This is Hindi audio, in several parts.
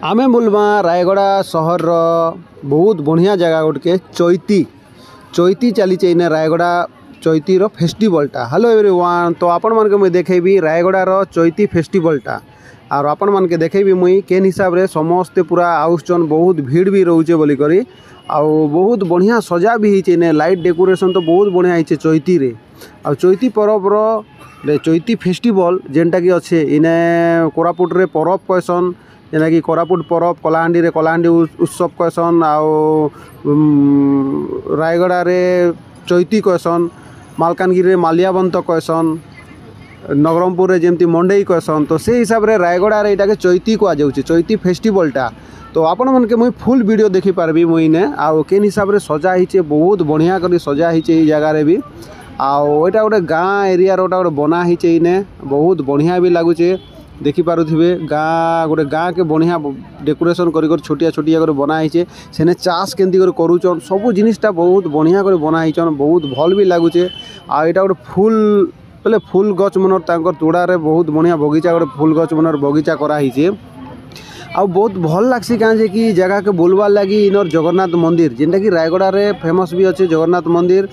आमे बुलमा रायगड़ा सहर बहुत बढ़िया जगह गोटे चैती चैती चली इने रायगड़ा चैती फेस्टिवलटा। हेलो एवरीवन, तो आपण मन के मुई देखेबी रायगड़ार चैती फेस्टिवलटा और आपण मन के देखेबी मुई केन हिसाब रे समस्ते पूरा आउसन, बहुत भीड़ भी रोचे बोली करी आउ बहुत बढ़िया सजा भी होइचे इने लाइट डेकोरेशन तो बहुत बढ़िया होइचे चैती रे। आ चैती पर्व रे चैती फेस्टिवल जेनटा कि अच्छे इने कोरापुट रे पर्व कहसन, जेना कि कोरापुट पर्व कलाहांडी रे कलाहांडी उत्सव कहसन, आओ रायगड़ा रे चैती कहसन, मालकानगिरी रे माल्याबंत कहसन, नवरंगपुर रे जेमती मंडई कहसन। तो से हिसाब रे रायगड़ा रे इटाके चैती को आ जाउचे चैती फेस्टिवलटा। तो आपण मन के मुई फुल वीडियो देखि पारबी मुई ने आउ केन हिसाब रे सजा हिचे, बहुत बढ़िया करी सजा हिचे ई जगह रे भी। आउ एटा गोटे गाँ एरिया रोटा गोटे बना हिचे इने, बहुत बढ़िया भी लागुचे देखि पारुथिबे। गाँ गोटे गाँ के बढ़िया डेकोरेशन करी छोटिया छोटिया कर बना हिचे, सेने चाष केंती कर करूचन, सब जिनिसटा बहुत बढ़िया कर बना हिचन, बहुत भल भी लागुचे। आ एटा गोटे फूल बोले फूल गछ मनर तांकर तोड़ा रे बहुत बढ़िया बगीचा गोटे फूल गछ मनर बगीचा करा हिचे। आ बहुत भल लागसी काँ जे कि जगह के बोलबार लगी इनर जगन्नाथ मंदिर जेनटा कि रायगड़ा रे फेमस भी अच्छे जगन्नाथ मंदिर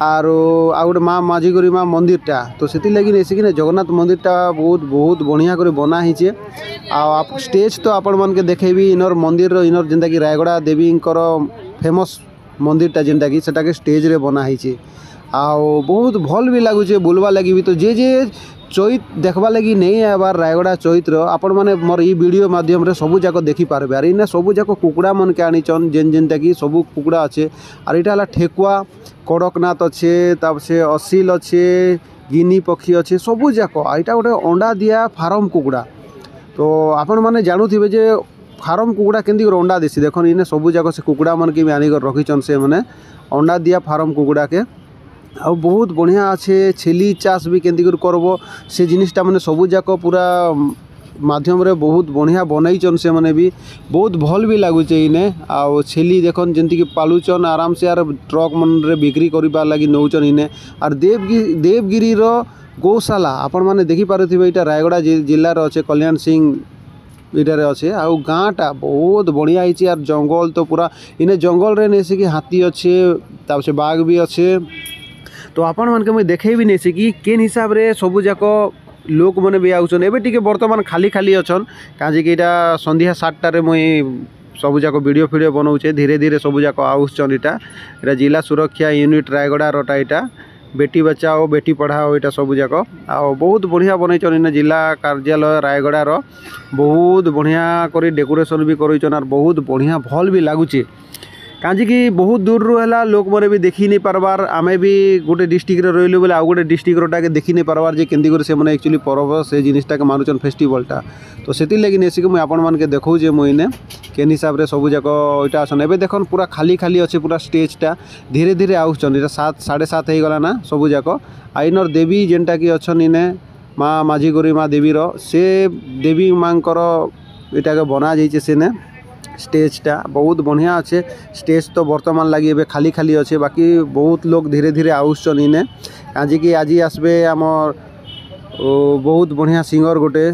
आर आ गोटे माँ माझीगरी माँ मंदिरटा। तो से लगी नेसिकिन जगन्नाथ मंदिरटा बहुत बढ़िया कर बना हिचे। आ स्टेज तो आपण मन के देखेबी इनर मंदिर इनर जेनटा कि रायगड़ा देवी फेमस मंदिरटा जेनटा कि सेटा के स्टेज रे बना हिचे। आओ बहुत भल भी लागुचे बुलवा लगी भी। तो जे चैत देखवा लगी नहीं आबार रायगड़ा चैत्र आपण माने मोर ई वीडियो माध्यम रे सबू जाक देखि पारबे। आर इने सबू जाक कुकुड़ा मन के आनीचन जेनटा कि सबू कुकुड़ा अच्छे। आर इटा हला ठेकुआ कड़कनाथ अच्छे, ताप से असिल अच्छे, गिनी पक्षी अच्छे सबू जाक। आइटा गोटे अंडा दिया फार्म कुकुड़ा। तो आपण माने जानुथिबे जे फार्म कुकुड़ा केंदी कर अंडा देसी, देखन इने सबू जाक से कुकुड़ा मन के भी आनी कर रखिचन से माने अंडा दिया फार्म कुकुड़ा के। आ बहुत बढ़िया अच्छे छेली चाष भी केंती कर करबो से जिनिसटा माने सबू जाक पूरा माध्यम रे बहुत बढ़िया बनईचन से माने भी बहुत भल भी लागुचे इने। आ छेली देखन जेंती कि पालुचन आराम से आर ट्रक मन रे बिक्री करिबा लागि नौचन इने। आर देवगिरी रो गौशाला आपण माने देखि पारुथिबे, इटा रायगड़ा जिल्ला रो अच्छे कल्याण सिंह इटार अच्छे। आउ गाँटा बहुत बढ़िया होइए। आर जंगल तो पूरा इने जंगल रे नेसे कि हाथी अच्छे, ताप से बाघ भी अच्छे। तो आपण मन के मुई देखेबी नेसे कि केन हिसाब रे सबू जाक लोक मैंने भी आउसन। एबे टिके बर्तमान खाली खाली अच्छन काजे कि इटा संध्या 7टा रे मुई सबू जाक वीडियो फिडियो बनाऊे। धीरे धीरे सबू जाक आउसन। इटा जिला सुरक्षा यूनिट रायगड़ा रोटा इटा बेटी बचाओ बेटी पढ़ाओ इटा सबू जाक। आ बहुत बढ़िया बनईचन इने जिला कार्यालय रायगड़ा रो बहुत बढ़िया करी डेकोरेशन भी करईचन। आर बहुत बढ़िया भल भी लागुचे काजी कि बहुत दूर रू है लोक मैंने भी देखी नहीं पारबार। आमे भी गोटे डिस्ट्रिक्ट रही बोले आउ गोटे डिस्ट्रिक्ट रोटा के देखी नहीं पारबार जे केंदी कर से माने एक्चुअली पर्व से जिनिसटा के मानुचन फेस्टिवलटा। तो से लगी नेसिक मुझे आपण मन के देखौजे मुइने केन हिसाब रे सबू जाक इटा आसन। एबे देखन पूरा खाली खाली अच्छे पूरा स्टेजटा, धीरे धीरे आउसन। इटा 7 साढ़े 7 हो गला ना सबू जाक। आइनर देवी जेनटा कि अच्छन इने माँ माझीगरी माँ देवी रो से देवी माँ इटा के बना जाइए सेने स्टेजटा बहुत बढ़िया अच्छे। स्टेज तो बर्तमान लगी एबे खाली खाली अच्छे, बाकी बहुत लोग धीरे धीरे आउसन इने काजी कि आज आसबे आमर बहुत बढ़िया सिंगर गोटे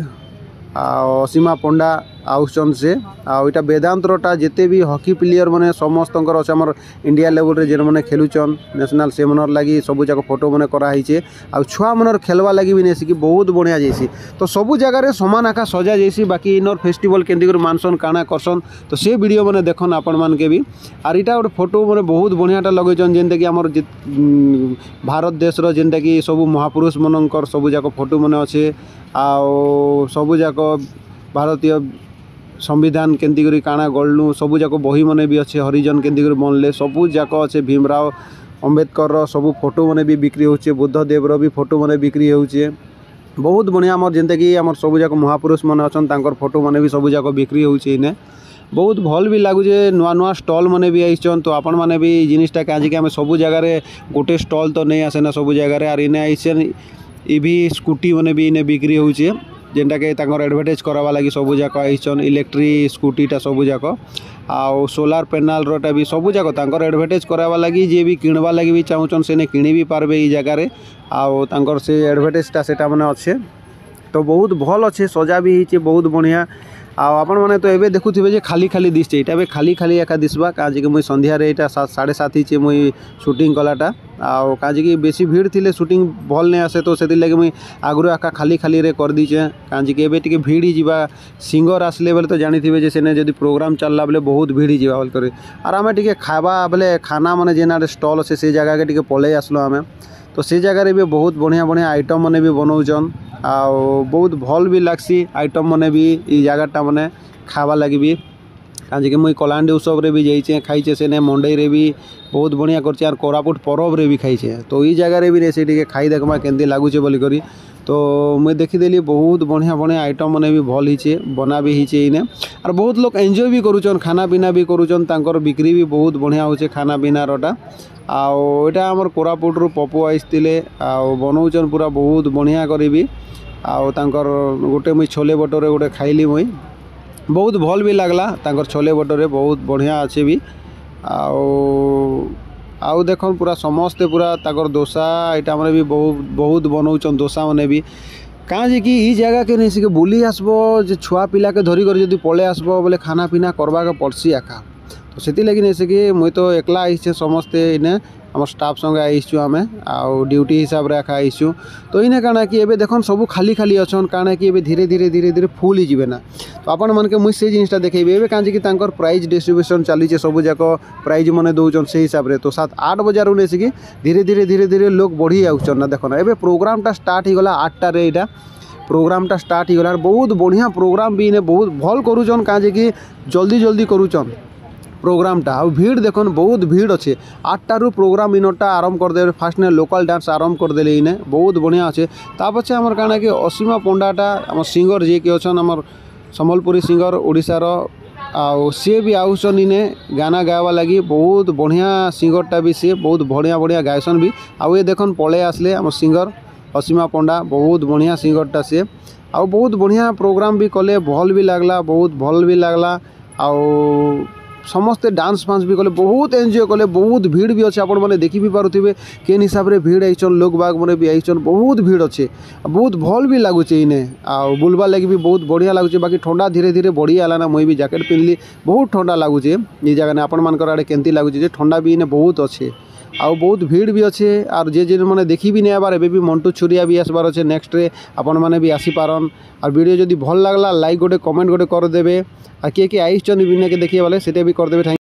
असीमा पंडा आउसन से। आईटा वेदांतरटा जिते भी हॉकी प्लेयर मैंने समस्त अच्छे आम इंडिया लेवल रे जेन मैंने खेलुचन नेशनल से मनर लगी सबू जाक फोटो मैंने कराई। आ छुआ मनर खेलवा लगी भी नेसी कि बहुत बढ़िया जैसी। तो सबू जगह रे समान आका सजा जैसी। बाकी इनर फेस्टिवल केंदी कर मानसन काना करसन तो से वीडियो मैंने देखन आपण मान के भी। आर इटा गोटे फोटो मैंने बहुत बढ़ियाटा लगेचन जेनता कि आमर भारत देश रो जेनता कि सबू महापुरुष मनकर सबू जाक फोटो मैंने अच्छे। आओ सबू जाक भारतीय संविधान केंती करी काना गढ़लु सबू जाक बही मैंने भी अच्छे। हरिजन केंती करी बनले सबू जाक अच्छे। भीमराव अंबेडकर रो सबू फोटो मैंने भी बिक्री होचे। बुद्धदेव रो भी फोटो मैंने बिक्री होचे। बहुत बढ़िया आमर जेनता कि आमर सबू जाक महापुरुष मैंने अच्छन तांकर फोटो मैंने भी सबू जाक बिक्री होचे इने। बहुत भल भी लागुचे। नुआ नुआ स्टॉल मैंने भी आइछन। तो आपण मैंने भी जिनिसटा काजी कि आम सबू जगह रे गोटे स्टॉल तो नहीं आसे ना सबू जगह रे। आर इने आइछन ईवी स्कूटी मैंने भी इने बिक्री होचे जेनटा के तांकर एडवर्टाइज करावा लगी सबू जाक आइछन। इलेक्ट्रिक स्कूटीटा सबू जाक आउ सोलार पैनल रोटा भी सबू जाक तांकर एडवर्टाइज करावा लगी जे भी किणवा लगी भी चाहूचन से किणी भी पारबे ई जगह रे। आउ तांकर से एडवर्टाइजटा सेटा माने अच्छे। तो बहुत भल अच्छे सजा भी होइछे बहुत बढ़िया। आपने तो एबे देखुथिबे जे खाली खाली दिसছে এটা खाली खाली एका दिसबा काजे कि मुई संध्यारे এটা 7:30 हिचे मुई शूटिंग कलाटा काजे कि बेसी भीड़ थिले शूटिंग भल नहीं आसे तो से लगे मुई आगु आका खाली खाली रे कर दीचे काजे कि एबे टिके भीड़ ही जीवा सिंगर आसले बेले तो जानिथिबे जे सेने जदी प्रोग्राम चलला बेले बहुत भीड़ ही जीवा बोल करे आर आमे टिके खाबा बेले खाना माने जेना स्टॉल से से जगह के टिके पले आसलो आमे तो से जगह रे भी बहुत बढ़िया बढ़िया आइटम माने भी बनाउछन आ बहुत भल भी लागसी आइटम माने भी ई जगहटा माने खावा लगी भी काजे कि मुई कलाहांडी उत्सव रे भी जाइछे खाइछे सेने मंडई रे भी बहुत बढ़िया करछे आर कोरापुट परब रे भी खाइछे तो ई जगह रे भी रे सेठी के खाई देखमा केंदी लागुछे बोली करी तो मुई देखिदेली बहुत बढ़िया बढ़िया आइटम माने भी भल हिचे बना भी हिचे इने और बहुत लोग एंजॉय भी करूछन खाना पीना भी करूछन तांकर बिक्री भी बहुत बढ़िया होछे खाना पीना रोटा आटा आमर कोरापुट रु पपु आइसतिले बनाउछन पूरा बहुत बढ़िया करी भी तांकर गोटे मुई छोले भटोरे गोटे खाइली मुई बहुत भल भी लगला तांकर छोले भटोरे बहुत बढ़िया अच्छे भी आउ देखन पूरा समस्ते पूरा ताकर डोसा एटा माने भी बहुत बनाउछन डोसा माने भी कहाँ जे कि ई जगह के नहीं से बुली आसबो जे छुआ पिला के धरी कर जदी पळे आसबो बोले खाना पीना करबा के पड़सी आका तो सेति लगी नहीं से कि मुई तो एकला आइछे समस्ते इने आम स्टाफ संगे आईसु आमे आउ ड्यूटी हिसाब रे आका आईसु तो इने काना कि एबे देखन सब खाली खाली अछन काना कि एबे धीरे धीरे फुल ही जिवे ना तो आपण मन के मुई से जिनिसटा देखेबे एबे कांजे कि तांकर प्राइज डिस्ट्रीब्यूशन चली छे सब जाक प्राइज मने दउचन से हिसाब रे तो 7-8 बजे रु नेसे कि धीरे धीरे लोग बढ़ी आउचन ना देखन एबे प्रोग्रामटा स्टार्ट ही गला 8टा रे एटा प्रोग्रामटा स्टार्ट ही गला बहुत बढ़िया प्रोग्राम भी इने बहुत भल करूचन कांजे कि जल्दी करूचन प्रोग्रामटा आ भीड़ देखन बहुत भीड़ अच्छे 8टारू प्रोग्राम इनटा आरंभ करदे फास्ट ने लोकल डांस आरंभ करदे इने बहुत बढ़िया अच्छे तापछे आमर काना कि असीमा पंडाटा आम सिंगर जे कि अछन आमर सम्बलपुरी सिंगर ओडिशार सी भी आउसन इने गाना गावा लगी बहुत बढ़िया सिंगरटा भी सी बहुत बढ़िया बढ़िया गायसन भी आउ ये देखन पळे आसले आम सिंगर असीमा पंडा बहुत बढ़िया सिंगरटा सी आ बहुत बढ़िया प्रोग्राम भी कले भल भी लगला बहुत भल भी लगला आउ समस्ते डांस फांस भी कले बहुत एंजॉय कले बहुत भीड़ भी अच्छे आपण माने देखि भी पारुथिबे केन हिसाब रे भीड़ आइछन लोक बाग माने भी आइछन बहुत भीड़ अच्छे बहुत भल भी लागुचे इने आ बुलबा लगी भी बहुत बढ़िया लागुचे बाकी ठंडा धीरे धीरे बढ़ी आला ना मुई भी जैकेट पिनली बहुत ठंडा लागुचे ई जगह ने आपण मानकर आड़े केंती लागुचे जे ठंडा भी इने बहुत अच्छे आउ बहुत भीड़ भी अच्छे और जे मैंने देखी भी नहीं आबार एबे भी मंटू छुरिया भी आसबार अच्छे नेक्स्ट रे आपण माने भी आसी पारन और वीडियो जदी भल लागला लाइक गोटे कमेंट गोटे कर देबे आ किए आइछन बिना के देखिए वाले सेटा भी कर देबे।